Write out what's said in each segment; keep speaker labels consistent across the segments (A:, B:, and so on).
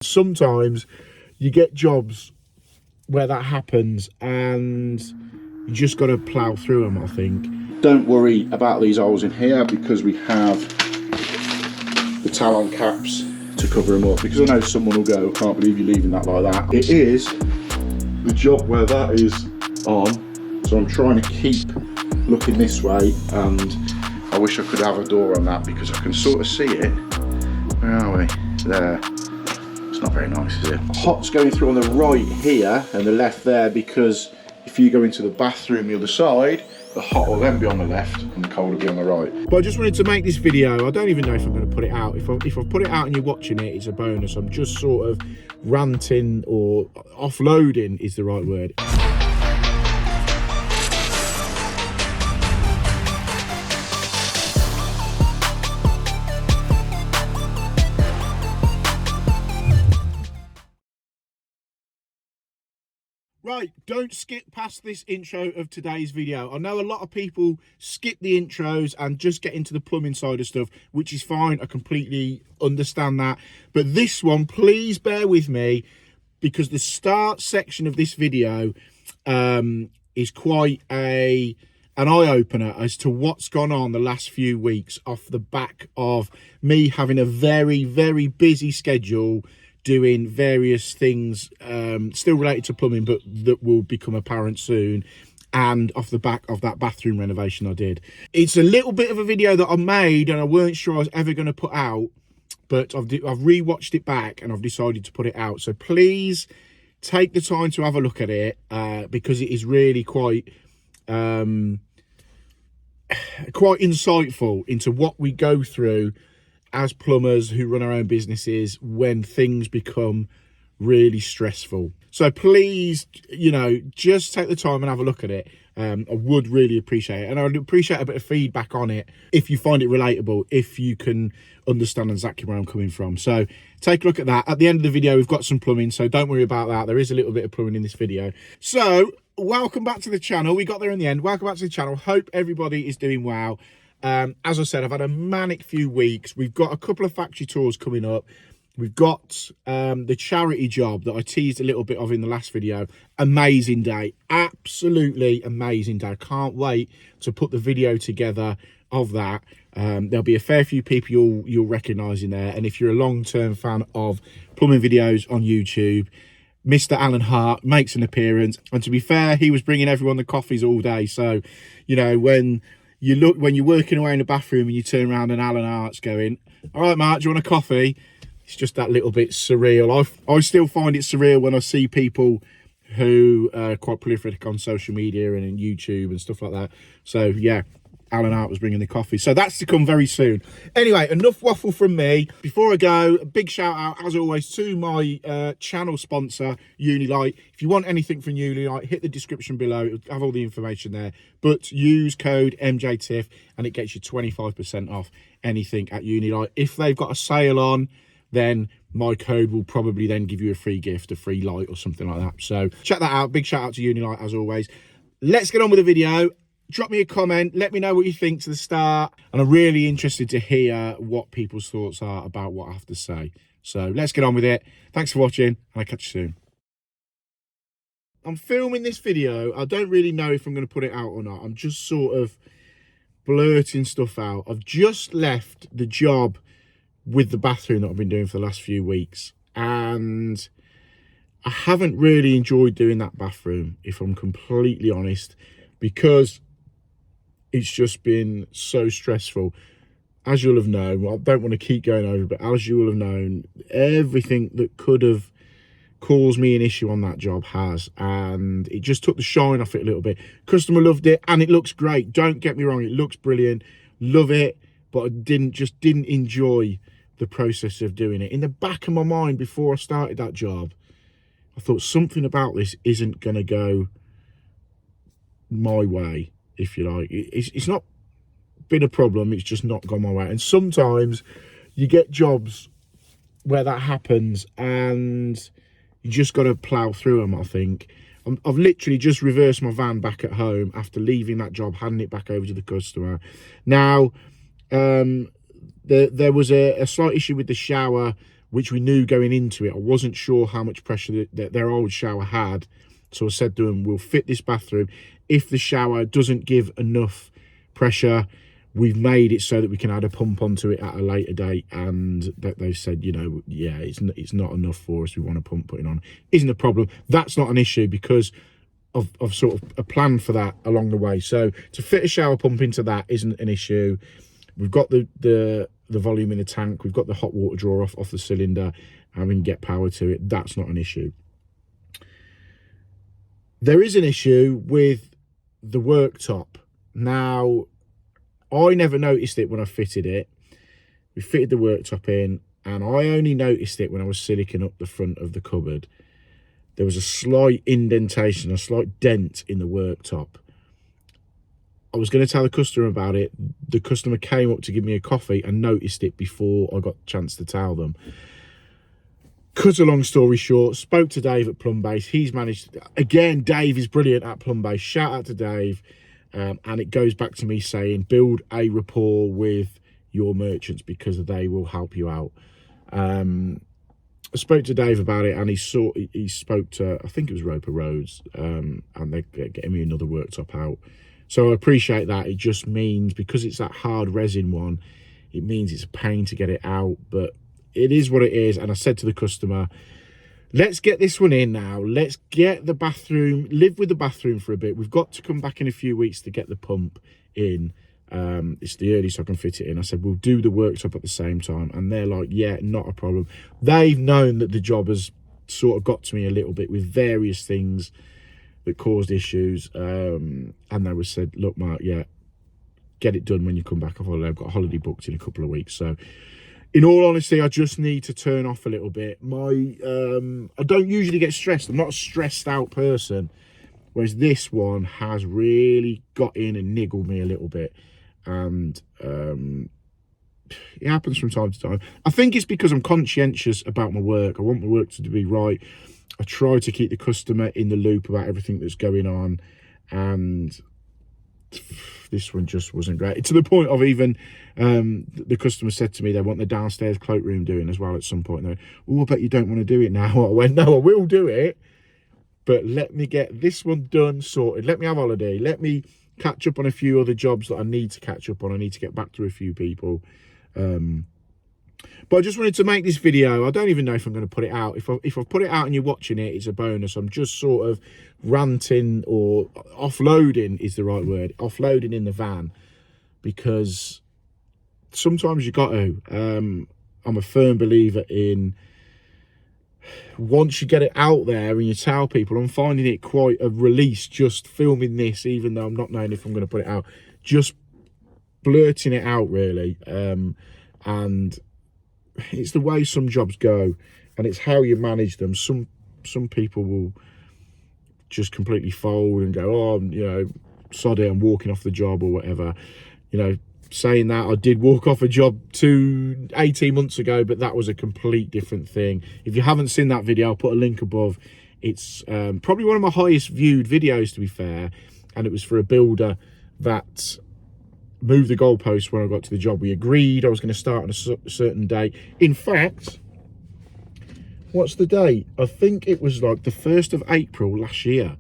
A: sometimes you get jobs where that happens and you just got to plough through them, I think. Don't worry about these holes in here because we have the talon caps to cover them up, because I know someone will go, I can't believe you're leaving that like that. It is the job where that is on, so I'm trying to keep looking this way, and I wish I could have a door on that because I can sort of see it. Where are we? There. It's not very nice, is it? Hot's going through on the right here and the left there, because if you go into the bathroom the other side, the hot will then be on the left and the cold will be on the right. But I just wanted to make this video. I don't even know if I'm going to put it out. If I put it out and you're watching it, it's a bonus. I'm just sort of ranting, or offloading is the right word. Right, don't skip past this intro of today's video. I know a lot of people skip the intros and just get into the plumbing side of stuff, which is fine. I completely understand that. But this one, please bear with me, because the start section of this video is quite an eye-opener as to what's gone on the last few weeks off the back of me having a very, very busy schedule, doing various things still related to plumbing, but that will become apparent soon, and off the back of that bathroom renovation I did. It's a little bit of a video that I made and I weren't sure I was ever going to put out, but I've rewatched it back and I've decided to put it out. So please take the time to have a look at it, because it is really quite insightful into what we go through as plumbers who run our own businesses when things become really stressful. So please, you know, just take the time and have a look at it. I would really appreciate it, and I would appreciate a bit of feedback on it if you find it relatable, if you can understand exactly where I'm coming from. So take a look at that. At the end of the video, we've got some plumbing, so don't worry about that. There is a little bit of plumbing in this video. So welcome back to the channel. We got there in the end. Welcome back to the channel. Hope everybody is doing well. As I said, I've had a manic few weeks. We've got a couple of factory tours coming up. We've got the charity job that I teased a little bit of in the last video. Amazing day. Absolutely amazing day. Can't wait to put the video together of that. There'll be a fair few people you'll recognise in there. And if you're a long-term fan of plumbing videos on YouTube, Mr. Alan Hart makes an appearance. And to be fair, he was bringing everyone the coffees all day. So, you know, when you're working away in the bathroom and you turn around and Alan Hart's going, all right, Mark, do you want a coffee? It's just that little bit surreal. I still find it surreal when I see people who are quite prolific on social media and in YouTube and stuff like that. So yeah, Alan Hart was bringing the coffee. So that's to come very soon. Anyway, enough waffle from me. Before I go, a big shout out, as always, to my channel sponsor, Unilite. If you want anything from Unilite, hit the description below. It'll have all the information there. But use code MJTIFF and it gets you 25% off anything at Unilite. If they've got a sale on, then my code will probably then give you a free gift, a free light or something like that. So check that out. Big shout out to Unilite as always. Let's get on with the video. Drop me a comment, let me know what you think to the start, and I'm really interested to hear what people's thoughts are about what I have to say. So let's get on with it. Thanks for watching, and I'll catch you soon. I'm filming this video. I don't really know if I'm going to put it out or not. I'm just sort of blurting stuff out. I've just left the job with the bathroom that I've been doing for the last few weeks, and I haven't really enjoyed doing that bathroom, if I'm completely honest, because it's just been so stressful. As you'll have known, well, I don't want to keep going over, but as you will have known, everything that could have caused me an issue on that job has, and it just took the shine off it a little bit. Customer loved it, and it looks great. Don't get me wrong, it looks brilliant. Love it, but I didn't enjoy the process of doing it. In the back of my mind, before I started that job, I thought something about this isn't going to go my way, if you like. It's not been a problem, it's just not gone my way. And sometimes you get jobs where that happens and you just got to plough through them, I think. I've literally just reversed my van back at home after leaving that job, handing it back over to the customer. Now, there was a slight issue with the shower which we knew going into it. I wasn't sure how much pressure that their old shower had. So I said to them, we'll fit this bathroom. If the shower doesn't give enough pressure, we've made it so that we can add a pump onto it at a later date. And that they've said, you know, yeah, it's not enough for us. We want a pump putting on. Isn't a problem. That's not an issue because I've sort of a plan for that along the way. So to fit a shower pump into that isn't an issue. We've got the volume in the tank. We've got the hot water drawer off the cylinder, and we can get power to it. That's not an issue. There is an issue with the worktop. Now, I never noticed it when I fitted it. We fitted the worktop in, and I only noticed it when I was silicing up the front of the cupboard. There was a slight indentation, a slight dent in the worktop. I was going to tell the customer about it. The customer came up to give me a coffee and noticed it before I got a chance to tell them. Cut a long story short, spoke to Dave at Plumbers. He's managed, again, Dave is brilliant at Plumbers. Shout out to Dave. And it goes back to me saying, build a rapport with your merchants because they will help you out. I spoke to Dave about it, and he spoke to, I think it was Roper Roads, and they're getting me another worktop out. So I appreciate that. It just means, because it's that hard resin one, it means it's a pain to get it out, but it is what it is. And I said to the customer, let's get this one in now. Let's get the bathroom, live with the bathroom for a bit. We've got to come back in a few weeks to get the pump in. It's the earliest I can fit it in. I said, we'll do the worktop at the same time. And they're like, yeah, not a problem. They've known that the job has sort of got to me a little bit with various things that caused issues. And they were said, look, Mark, yeah, get it done when you come back off holiday. I've got a holiday booked in a couple of weeks. So in all honesty, I just need to turn off a little bit. I don't usually get stressed. I'm not a stressed out person. Whereas this one has really got in and niggled me a little bit. And it happens from time to time. I think it's because I'm conscientious about my work. I want my work to be right. I try to keep the customer in the loop about everything that's going on. And this one just wasn't great. To the point of even the customer said to me they want the downstairs cloakroom doing as well at some point. And they're, oh, I bet you don't want to do it now. I went, no, I will do it. But let me get this one done, sorted. Let me have holiday. Let me catch up on a few other jobs that I need to catch up on. I need to get back to a few people. But I just wanted to make this video. I don't even know if I'm going to put it out. If I put it out and you're watching it, it's a bonus. I'm just sort of ranting, or offloading is the right word. Offloading in the van, because sometimes you got to. I'm a firm believer in, once you get it out there and you tell people, I'm finding it quite a release just filming this, even though I'm not knowing if I'm going to put it out, just blurting it out really. And it's the way some jobs go, and it's how you manage them. Some people will just completely fold and go, oh, you know, sod it, I'm walking off the job or whatever. You know, saying that, I did walk off a job 18 months ago, but that was a complete different thing. If you haven't seen that video, I'll put a link above. It's probably one of my highest viewed videos, to be fair, and it was for a builder that moved the goalposts when I got to the job. We agreed I was going to start on a certain date. In fact, what's the date? I think it was like the 1st of April last year.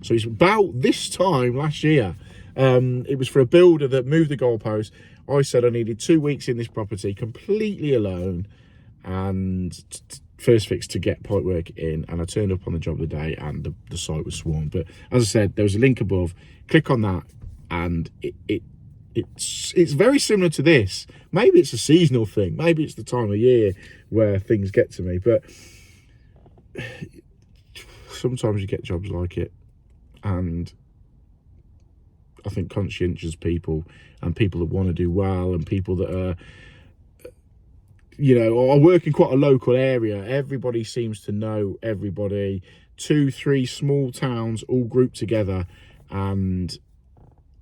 A: So it's about this time last year. It was for a builder that moved the goalposts. I said I needed 2 weeks in this property completely alone, and first fix to get pipe work in. And I turned up on the job of the day, and the site was swarmed. But as I said, there was a link above. Click on that, and it's very similar to this. Maybe it's a seasonal thing. Maybe it's the time of year where things get to me. But sometimes you get jobs like it, and I think conscientious people and people that want to do well, and people that are, you know, I work in quite a local area. Everybody seems to know everybody. 2, 3 small towns all grouped together, and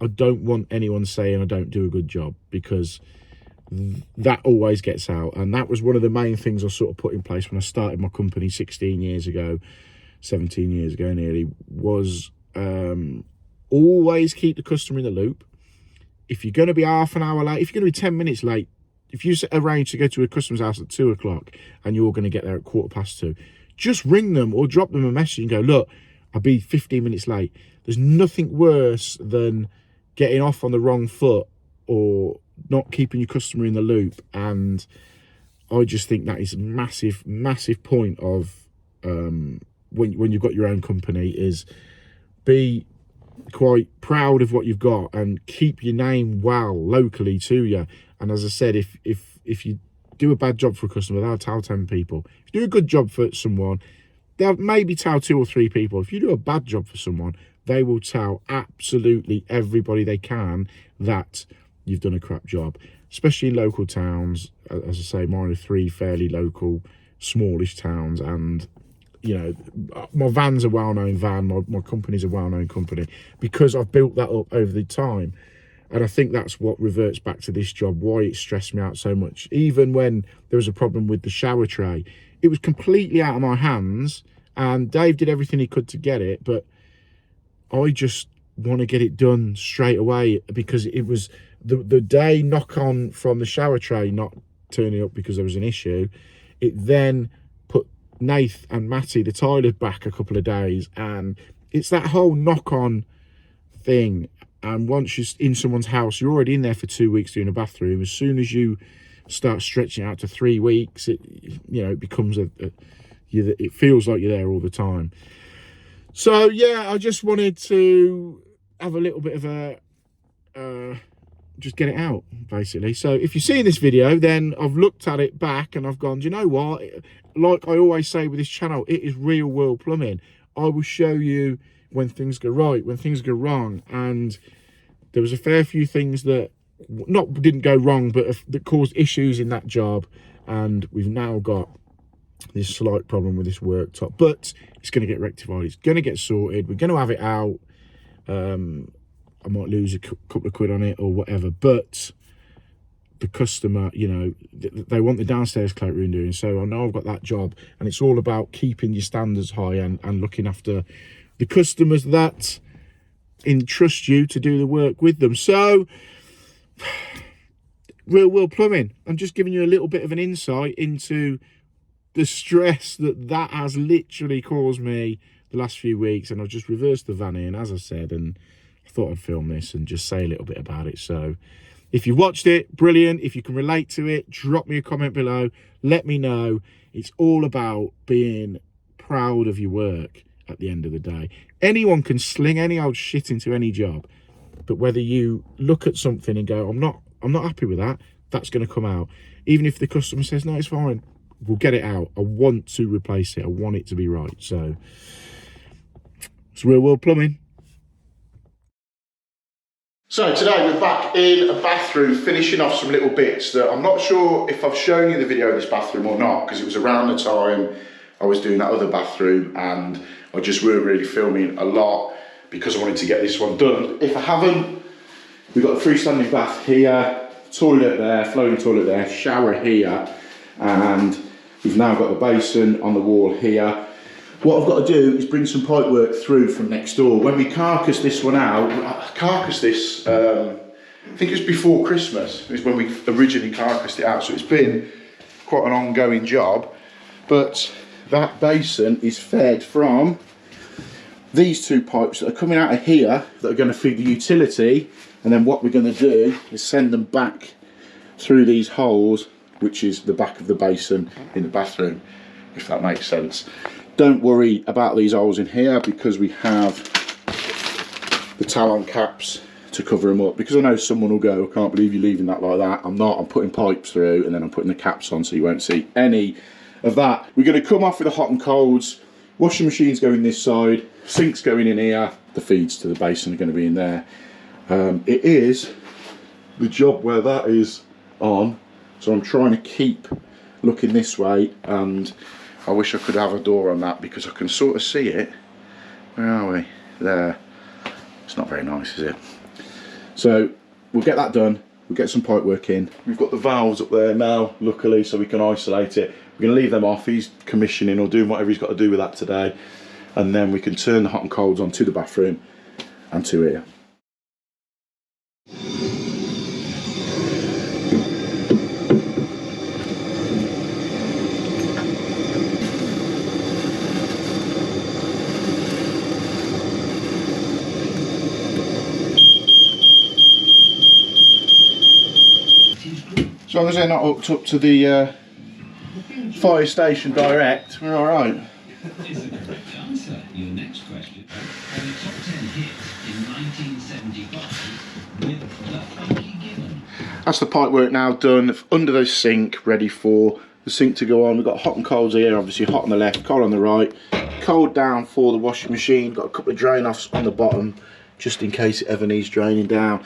A: I don't want anyone saying I don't do a good job, because that always gets out. And that was one of the main things I sort of put in place when I started my company 17 years ago nearly, was always keep the customer in the loop. If you're going to be half an hour late, if you're going to be 10 minutes late, if you arrange to go to a customer's house at 2 o'clock and you're going to get there at 2:15, just ring them or drop them a message and go, look, I'll be 15 minutes late. There's nothing worse than getting off on the wrong foot or not keeping your customer in the loop. And I just think that is a massive, massive point of when you've got your own company, is be quite proud of what you've got and keep your name well locally to you. And as I said, if you do a bad job for a customer, they'll tell 10 people. If you do a good job for someone, they'll maybe tell 2 or 3 people. If you do a bad job for someone, they will tell absolutely everybody they can that you've done a crap job, especially in local towns. As I say, mine are 3 fairly local, smallish towns, and you know, my van's a well-known van, my company's a well-known company, because I've built that up over the time. And I think that's what reverts back to this job, why it stressed me out so much. Even when there was a problem with the shower tray, it was completely out of my hands, and Dave did everything he could to get it, but I just want to get it done straight away, because it was the day knock on from the shower tray not turning up because there was an issue. It then put Nath and Matty, the tilers, back a couple of days, and it's that whole knock on thing. And once you're in someone's house, you're already in there for 2 weeks doing a bathroom. As soon as you start stretching out to 3 weeks, it becomes it feels like you're there all the time. So yeah, I just wanted to have a little bit of a just get it out, basically. So if you're seeing this video, then I've looked at it back and I've gone, do you know what, like I always say with this channel, it is real world plumbing. I will show you when things go right, when things go wrong. And there was a fair few things that didn't go wrong, but that caused issues in that job. And we've now got this slight problem with this worktop, but it's going to get rectified. It's going to get sorted. We're going to have it out. I might lose a couple of quid on it or whatever, but the customer, you know, they want the downstairs cloakroom doing. So I know I've got that job, and it's all about keeping your standards high and looking after the customers that entrust you to do the work with them. So Real World Plumbing, I'm just giving you a little bit of an insight into the stress that has literally caused me the last few weeks. And I've just reversed the van in, as I said, and I thought I'd film this and just say a little bit about it. So if you watched it, brilliant. If you can relate to it, drop me a comment below. Let me know. It's all about being proud of your work at the end of the day. Anyone can sling any old shit into any job, but whether you look at something and go, I'm not happy with that, that's going to come out. Even if the customer says, no, it's fine, we'll get it out. I want to replace it. I want it to be right. So it's Real World Plumbing. So today we're back in a bathroom, finishing off some little bits that I'm not sure if I've shown you the video of this bathroom or not, because it was around the time I was doing that other bathroom and I just weren't really filming a lot because I wanted to get this one done. If I haven't, we've got a freestanding bath here, toilet there, flowing toilet there, shower here, and we've now got the basin on the wall here. What I've got to do is bring some pipe work through from next door. When we carcass this one out, I think it was before Christmas, it was when we originally carcassed it out, so it's been quite an ongoing job. But that basin is fed from these 2 pipes that are coming out of here that are going to feed the utility, and then what we're going to do is send them back through these holes, which is the back of the basin in the bathroom, if that makes sense. Don't worry about these holes in here because we have the talon caps to cover them up, because I know someone will go, I can't believe you're leaving that like that. I'm not. I'm putting pipes through and then I'm putting the caps on so you won't see any of that. We're going to come off with the hot and colds. Washing machines going this side, sinks going in here, the feeds to the basin are going to be in there. It is the job where that is on, so I'm trying to keep looking this way, and I wish I could have a door on that because I can sort of see it. Where are we? There. It's not very nice, is it? So we'll get that done. We'll get some pipe work in. We've got the valves up there now, luckily, so we can isolate it. We're going to leave them off. He's commissioning or doing whatever he's got to do with that today. And then we can turn the hot and colds onto the bathroom and to here. long as they're not hooked up to the fire station direct, we're all right.
B: Is the correct answer. Your next question. And the top 10 hits in 1975 with the Funky Gibbon.
A: That's the pipe work now done under the sink, ready for the sink to go on. We've got hot and colds here, obviously hot on the left, cold on the right. Cold down for the washing machine. Got a couple of drain offs on the bottom, just in case it ever needs draining down.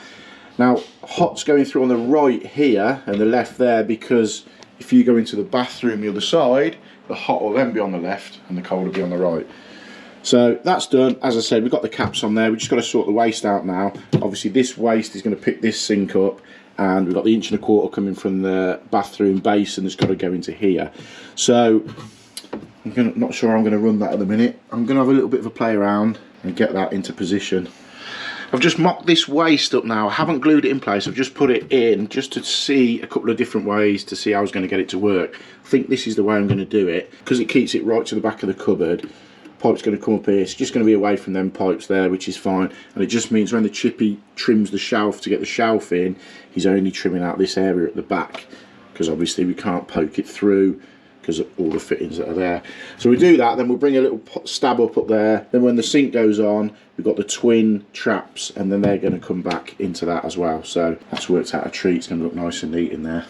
A: Now, hot's going through on the right here and the left there, because if you go into the bathroom the other side, the hot will then be on the left and the cold will be on the right. So that's done. As I said, we've got the caps on there. We've just got to sort the waste out now. Obviously this waste is going to pick this sink up, and we've got the 1¼ inch coming from the bathroom basin that's got to go into here. So I'm not sure I'm going to run that at the minute. I'm going to have a little bit of a play around and get that into position. I've just mocked this waste up now. I haven't glued it in place. I've just put it in just to see a couple of different ways to see how I was going to get it to work. I think this is the way I'm going to do it, because it keeps it right to the back of the cupboard. Pipe's going to come up here. It's just going to be away from them pipes there, which is fine. And it just means when the chippy trims the shelf to get the shelf in, he's only trimming out this area at the back, because obviously we can't poke it through because of all the fittings that are there. So we do that, then we'll bring a little stab up there. Then when the sink goes on, we've got the twin traps, and then they're going to come back into that as well. So that's worked out a treat. It's going to look nice and neat in there.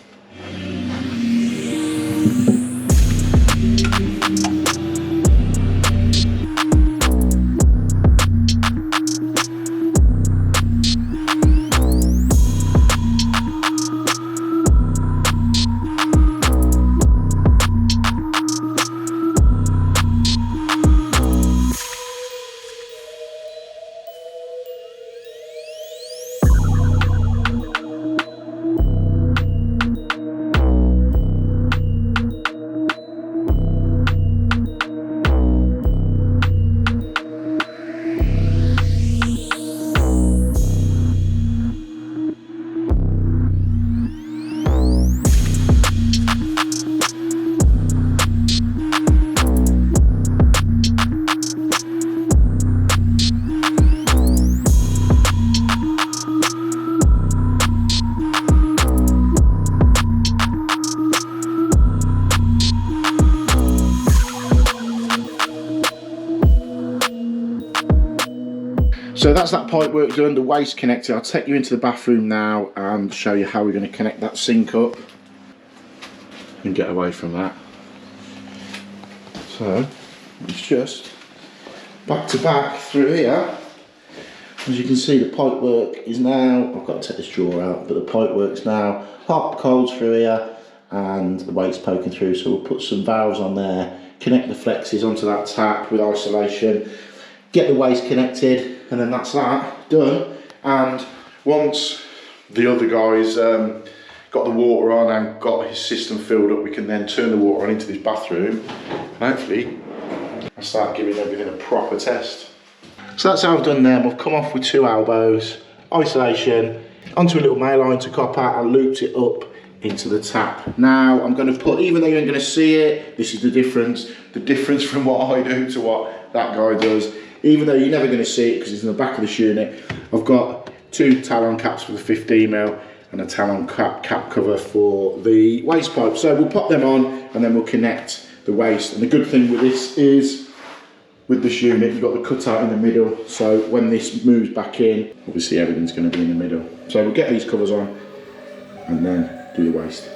A: So that's that pipe work done, the waste connected. I'll take you into the bathroom now and show you how we're going to connect that sink up and get away from that. So it's just back to back through here. As you can see, the pipe work is now, I've got to take this drawer out, but the pipe work's now hot, cold through here, and the waste's poking through. So we'll put some valves on there, connect the flexes onto that tap with isolation, get the waste connected, and then that's that done. And once the other guys got the water on and got his system filled up, we can then turn the water on into this bathroom and hopefully I'll start giving everything a proper test. So that's how I've done them. I've come off with 2 elbows, isolation, onto a little male line to copper, and looped it up into the tap. Now I'm going to put, even though you ain't going to see it, this is the difference from what I do to what that guy does. Even though you're never going to see it because it's in the back of the unit, I've got 2 Talon caps for the 15mm and a Talon cap cover for the waste pipe. So we'll pop them on and then we'll connect the waste. And the good thing with this is, with this unit, you've got the cutout in the middle. So when this moves back in, obviously everything's going to be in the middle. So we'll get these covers on and then do the waste.